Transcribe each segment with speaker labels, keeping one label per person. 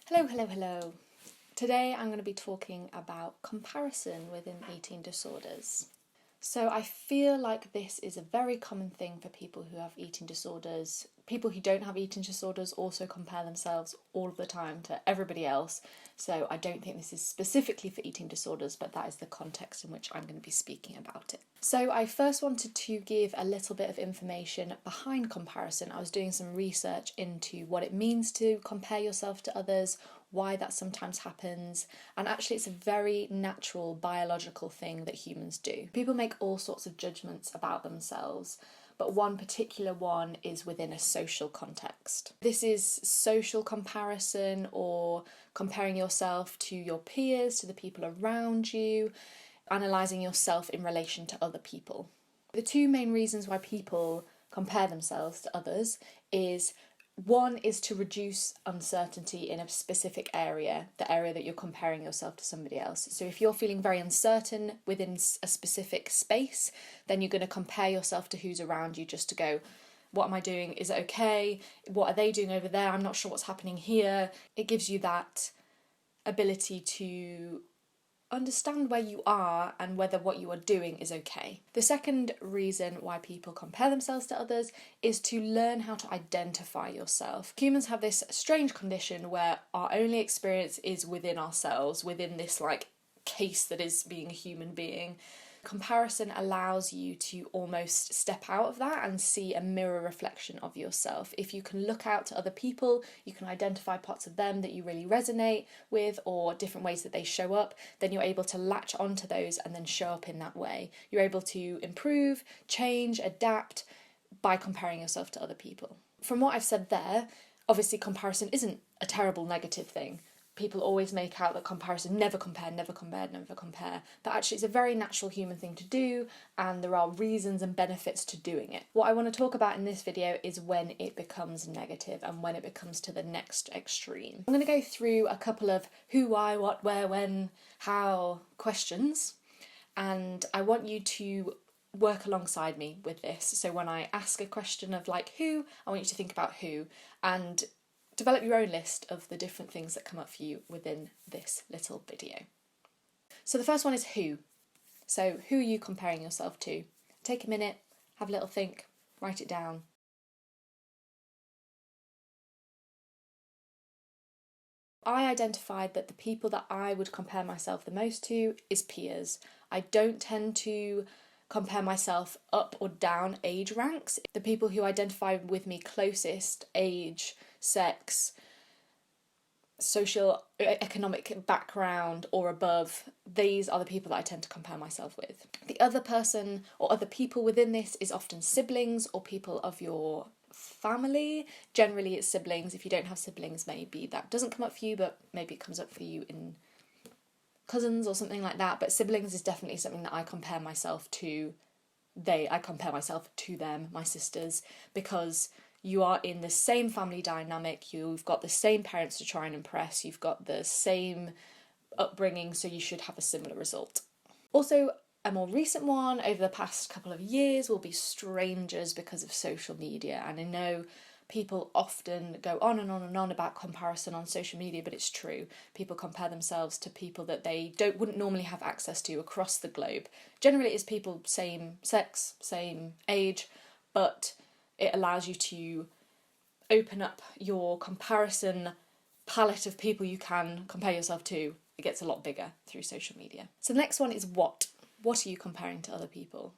Speaker 1: Hello, hello, hello. Today I'm going to be talking about comparison within eating disorders. So I feel like this is a very common thing for people who have eating disorders. People who don't have eating disorders also compare themselves all of the time to everybody else. So I don't think this is specifically for eating disorders, but that is the context in which I'm going to be speaking about it. So I first wanted to give a little bit of information behind comparison. I was doing some research into what it means to compare yourself to others, why that sometimes happens, and actually it's a very natural biological thing that humans do. People make all sorts of judgments about themselves, but one particular one is within a social context. This is social comparison, or comparing yourself to your peers, to the people around you, analysing yourself in relation to other people. The two main reasons why people compare themselves to others is one is to reduce uncertainty in a specific area, the area that you're comparing yourself to somebody else. So if you're feeling very uncertain within a specific space, then you're going to compare yourself to who's around you just to go, what am I doing? Is it okay? What are they doing over there? I'm not sure what's happening here. It gives you that ability to understand where you are and whether what you are doing is okay. The second reason why people compare themselves to others is to learn how to identify yourself. Humans have this strange condition where our only experience is within ourselves, within this case that is being a human being. Comparison allows you to almost step out of that and see a mirror reflection of yourself. If you can look out to other people, you can identify parts of them that you really resonate with or different ways that they show up, then you're able to latch onto those and then show up in that way. You're able to improve, change, adapt by comparing yourself to other people. From what I've said there, obviously comparison isn't a terrible negative thing. People always make out that comparison, never compare, never compare, never compare. But actually it's a very natural human thing to do, and there are reasons and benefits to doing it. What I want to talk about in this video is when it becomes negative and when it becomes to the next extreme. I'm going to go through a couple of who, why, what, where, when, how questions, and I want you to work alongside me with this. So when I ask a question of who, I want you to think about who, and develop your own list of the different things that come up for you within this little video. So the first one is who. So who are you comparing yourself to? Take a minute, have a little think, write it down. I identified that the people that I would compare myself the most to is peers. I don't tend to compare myself up or down age ranks. The people who identify with me closest, age, sex, social, economic background or above, these are the people that I tend to compare myself with. The other person or other people within this is often siblings or people of your family. Generally it's siblings. If you don't have siblings, maybe that doesn't come up for you, but maybe it comes up for you in cousins or something like that. But siblings is definitely something that I compare myself to. I compare myself to them, my sisters, because you are in the same family dynamic, you've got the same parents to try and impress, you've got the same upbringing, so you should have a similar result. Also, a more recent one over the past couple of years will be strangers because of social media. And I know people often go on and on and on about comparison on social media, but it's true. People compare themselves to people that they wouldn't normally have access to across the globe. Generally it's people same sex, same age, but it allows you to open up your comparison palette of people you can compare yourself to. It gets a lot bigger through social media. So the next one is what. What are you comparing to other people?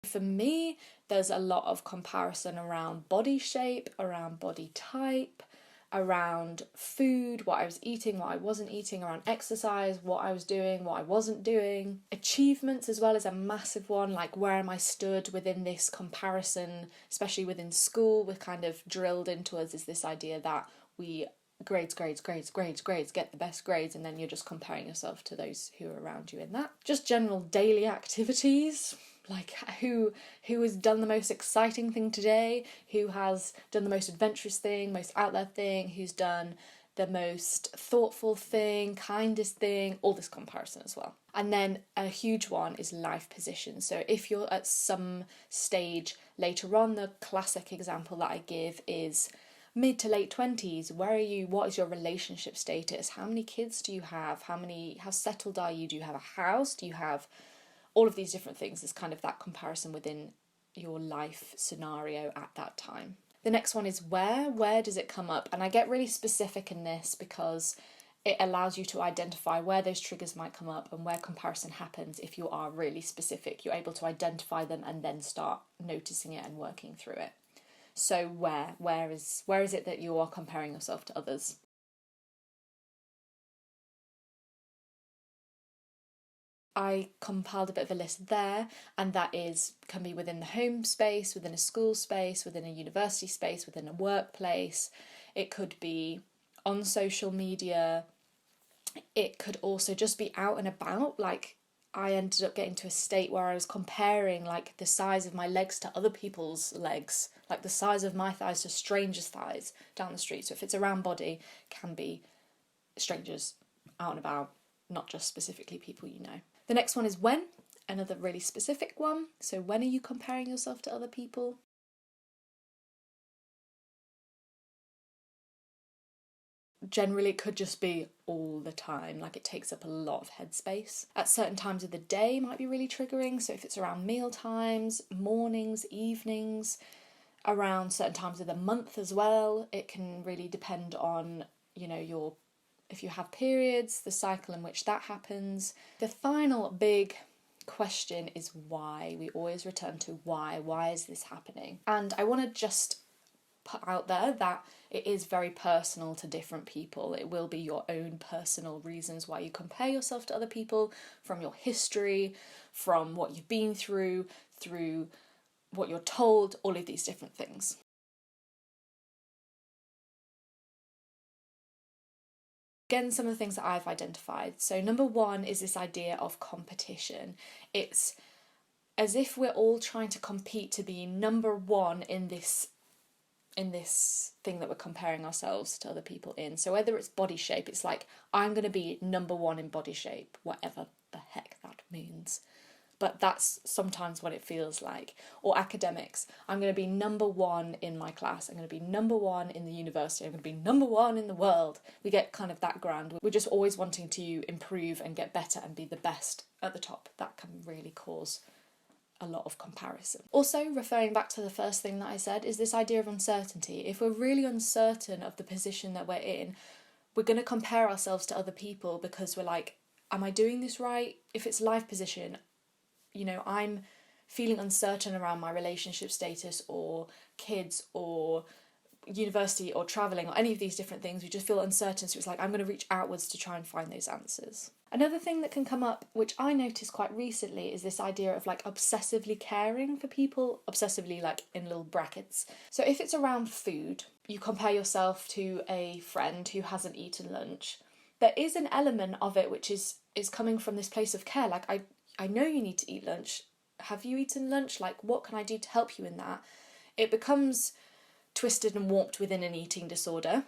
Speaker 1: For me, there's a lot of comparison around body shape, around body type, around food, what I was eating, what I wasn't eating, around exercise, what I was doing, what I wasn't doing. Achievements as well is a massive one, like where am I stood within this comparison, especially within school. We're kind of drilled into us is this idea that we grades, get the best grades, and then you're just comparing yourself to those who are around you in that. Just general daily activities, like who has done the most exciting thing today, who has done the most adventurous thing, most out there thing, who's done the most thoughtful thing, kindest thing, all this comparison as well. And then a huge one is life position. So if you're at some stage later on, the classic example that I give is mid to late 20s. Where are you? What is your relationship status? How many kids do you have? How settled are you? Do you have a house? Do you have all of these different things? There's kind of that comparison within your life scenario at that time. The next one is where does it come up? And I get really specific in this because it allows you to identify where those triggers might come up and where comparison happens. If you are really specific, you're able to identify them and then start noticing it and working through it. So where is it that you are comparing yourself to others? I compiled a bit of a list there, and that can be within the home space, within a school space, within a university space, within a workplace. It could be on social media. It could also just be out and about. Like, I ended up getting to a state where I was comparing like the size of my legs to other people's legs, like the size of my thighs to strangers' thighs down the street. So if it's a round body, it can be strangers out and about, not just specifically people you know. The next one is when, another really specific one. So when are you comparing yourself to other people? Generally, it could just be all the time, like it takes up a lot of headspace. At certain times of the day might be really triggering, so if it's around meal times, mornings, evenings, around certain times of the month as well, it can really depend on, if you have periods, the cycle in which that happens. The final big question is why. We always return to why. Why is this happening? And I want to just put out there that it is very personal to different people. It will be your own personal reasons why you compare yourself to other people, from your history, from what you've been through what you're told, all of these different things. Again, some of the things that I've identified. So number one is this idea of competition. It's as if we're all trying to compete to be number one in this thing that we're comparing ourselves to other people in. So whether it's body shape, it's like, I'm going to be number one in body shape, whatever the heck that means. But that's sometimes what it feels like. Or academics, I'm going to be number one in my class, I'm going to be number one in the university, I'm going to be number one in the world. We get kind of that grand. We're just always wanting to improve and get better and be the best at the top. That can really cause a lot of comparison. Also, referring back to the first thing that I said, is this idea of uncertainty. If we're really uncertain of the position that we're in, we're going to compare ourselves to other people because we're like, am I doing this right? If it's life position, I'm feeling uncertain around my relationship status or kids or university or travelling or any of these different things. We just feel uncertain, so it's like, I'm going to reach outwards to try and find those answers. Another thing that can come up, which I noticed quite recently, is this idea of like obsessively caring for people, obsessively like in little brackets. So if it's around food, you compare yourself to a friend who hasn't eaten lunch. There is an element of it which is coming from this place of care. Like, I know you need to eat lunch. Have you eaten lunch? Like, what can I do to help you in that? It becomes twisted and warped within an eating disorder.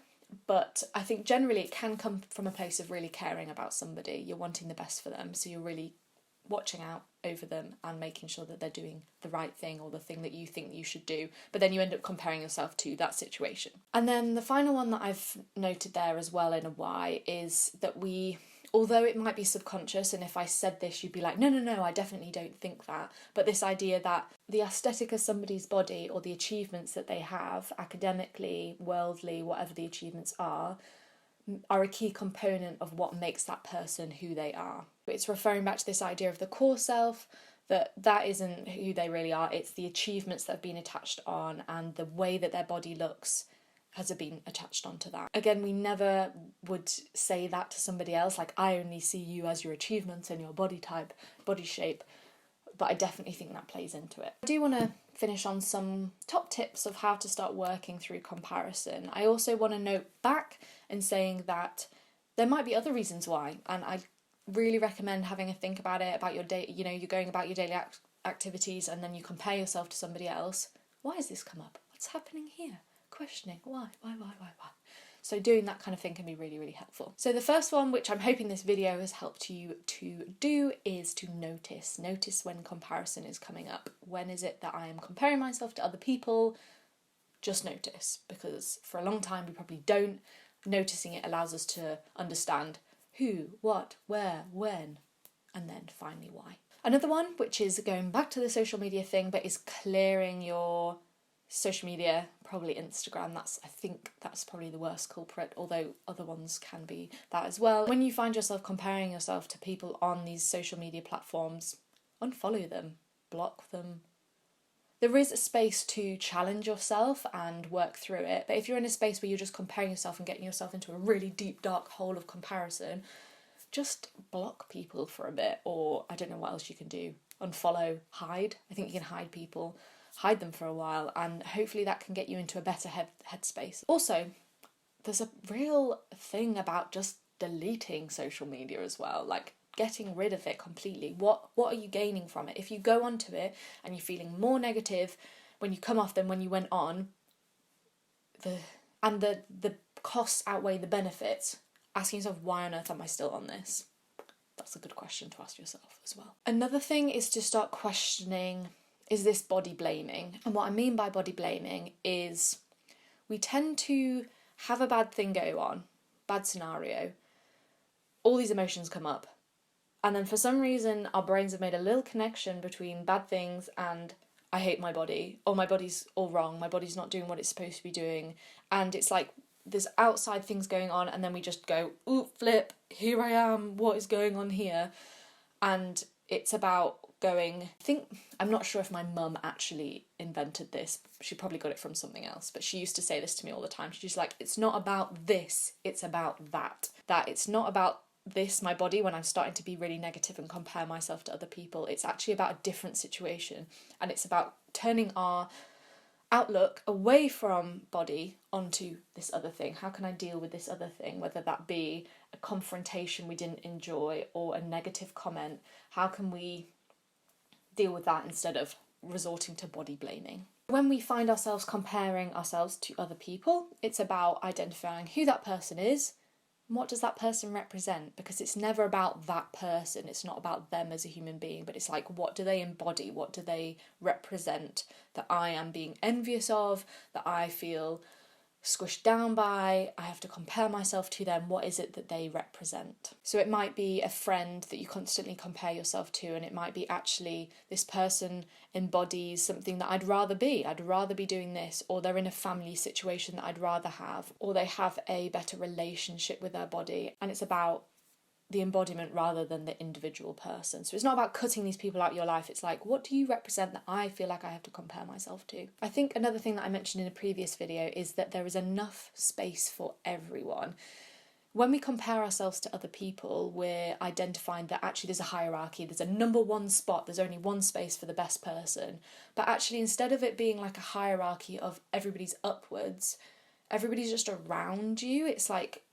Speaker 1: But I think generally it can come from a place of really caring about somebody. You're wanting the best for them, so you're really watching out over them and making sure that they're doing the right thing or the thing that you think you should do. But then you end up comparing yourself to that situation. And then the final one that I've noted there as well in a why is that although it might be subconscious, and if I said this, you'd be like, no, I definitely don't think that. But this idea that the aesthetic of somebody's body or the achievements that they have, academically, worldly, whatever the achievements are a key component of what makes that person who they are. It's referring back to this idea of the core self, that isn't who they really are. It's the achievements that have been attached on and the way that their body looks has been attached onto that. Again, we never would say that to somebody else, like, I only see you as your achievements and your body type, body shape, but I definitely think that plays into it. I do want to finish on some top tips of how to start working through comparison. I also want to note back and saying that there might be other reasons why, and I really recommend having a think about it, about your day. You're going about your daily activities and then you compare yourself to somebody else. Why has this come up? What's happening here? Questioning, why? So doing that kind of thing can be really, really helpful. So the first one, which I'm hoping this video has helped you to do, is to notice. Notice when comparison is coming up. When is it that I am comparing myself to other people? Just notice, because for a long time we probably don't. Noticing it allows us to understand who, what, where, when, and then finally why. Another one, which is going back to the social media thing, but is clearing your social media, probably Instagram. I think that's probably the worst culprit, although other ones can be that as well. When you find yourself comparing yourself to people on these social media platforms, unfollow them, block them. There is a space to challenge yourself and work through it, but if you're in a space where you're just comparing yourself and getting yourself into a really deep, dark hole of comparison, just block people for a bit, or I don't know what else you can do. Unfollow, hide. I think you can hide people, hide them for a while, and hopefully that can get you into a better headspace. Also, there's a real thing about just deleting social media as well, like getting rid of it completely. What are you gaining from it? If you go onto it and you're feeling more negative when you come off than when you went on, the costs outweigh the benefits, asking yourself, why on earth am I still on this? That's a good question to ask yourself as well. Another thing is to start questioning, is this body blaming? And what I mean by body blaming is we tend to have a bad thing go on, bad scenario, all these emotions come up, and then for some reason our brains have made a little connection between bad things and I hate my body, or my body's all wrong, my body's not doing what it's supposed to be doing, and it's like there's outside things going on, and then we just go, ooh, flip, here I am, what is going on here? And it's about going, I'm not sure if my mum actually invented this, she probably got it from something else, but she used to say this to me all the time. She's like, it's not about this, it's about that it's not about this, my body, when I'm starting to be really negative and compare myself to other people. It's actually about a different situation, and it's about turning our outlook away from body onto this other thing. How can I deal with this other thing, whether that be a confrontation we didn't enjoy or a negative comment? How can we deal with that instead of resorting to body blaming? When we find ourselves comparing ourselves to other people, it's about identifying who that person is. What does that person represent? Because it's never about that person, it's not about them as a human being, but it's like, what do they embody? What do they represent that I am being envious of, that I feel squished down by? I have to compare myself to them. What is it that they represent? So it might be a friend that you constantly compare yourself to, and it might be actually this person embodies something that I'd rather be. I'd rather be doing this, or they're in a family situation that I'd rather have, or they have a better relationship with their body, and it's about the embodiment rather than the individual person. So it's not about cutting these people out of your life. It's like, what do you represent that I feel like I have to compare myself to? I think another thing that I mentioned in a previous video is that there is enough space for everyone. When we compare ourselves to other people, we're identifying that actually there's a hierarchy, there's a number one spot, there's only one space for the best person. But actually, instead of it being like a hierarchy of everybody's upwards, everybody's just around you. It's like,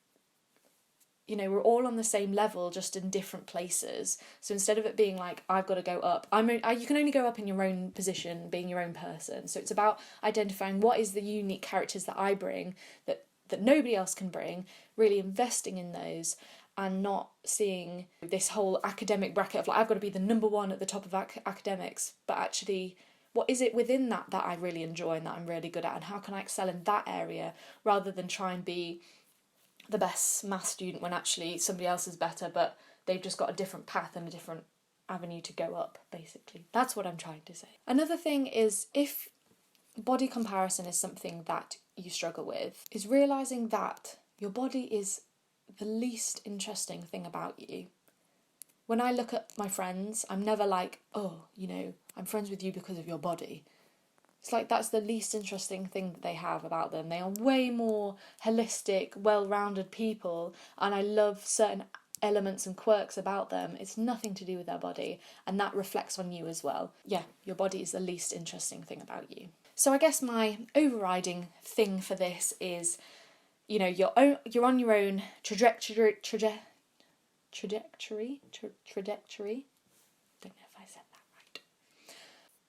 Speaker 1: you know, we're all on the same level, just in different places. So instead of it being like, I've got to go up, you can only go up in your own position, being your own person. So it's about identifying what is the unique characters that I bring that nobody else can bring, really investing in those, and not seeing this whole academic bracket of like, I've got to be the number one at the top of academics, but actually, what is it within that I really enjoy and that I'm really good at, and how can I excel in that area, rather than try and be the best maths student when actually somebody else is better, but they've just got a different path and a different avenue to go up, basically. That's what I'm trying to say. Another thing is, if body comparison is something that you struggle with, is realising that your body is the least interesting thing about you. When I look at my friends, I'm never like, oh, you know, I'm friends with you because of your body. It's like that's the least interesting thing that they have about them. They are way more holistic, well-rounded people, and I love certain elements and quirks about them. It's nothing to do with their body, and that reflects on you as well. Yeah, your body is the least interesting thing about you. So I guess my overriding thing for this is, you know, you're on your own trajectory. Don't know if I said that right.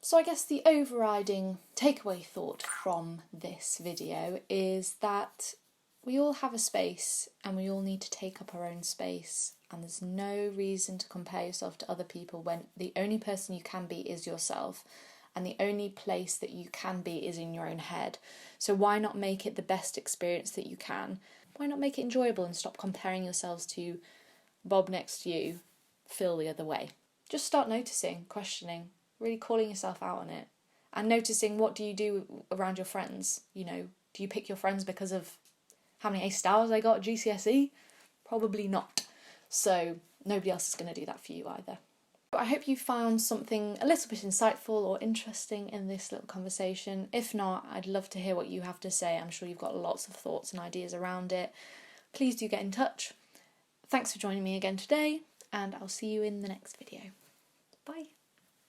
Speaker 1: So I guess the overriding takeaway thought from this video is that We all have a space and we all need to take up our own space, and there's no reason to compare yourself to other people when the only person you can be is yourself, and the only place that you can be is in your own head. So why not make it the best experience that you can? Why not make it enjoyable and stop comparing yourselves to Bob next to you, Phil the other way? Just start noticing, questioning, really calling yourself out on it, and noticing what do you do around your friends. You know, do you pick your friends because of how many A stars they got at GCSE? Probably not. So nobody else is going to do that for you either. I hope you found something a little bit insightful or interesting in this little conversation. If not, I'd love to hear what you have to say. I'm sure you've got lots of thoughts and ideas around it. Please do get in touch. Thanks for joining me again today, and I'll see you in the next video. Bye.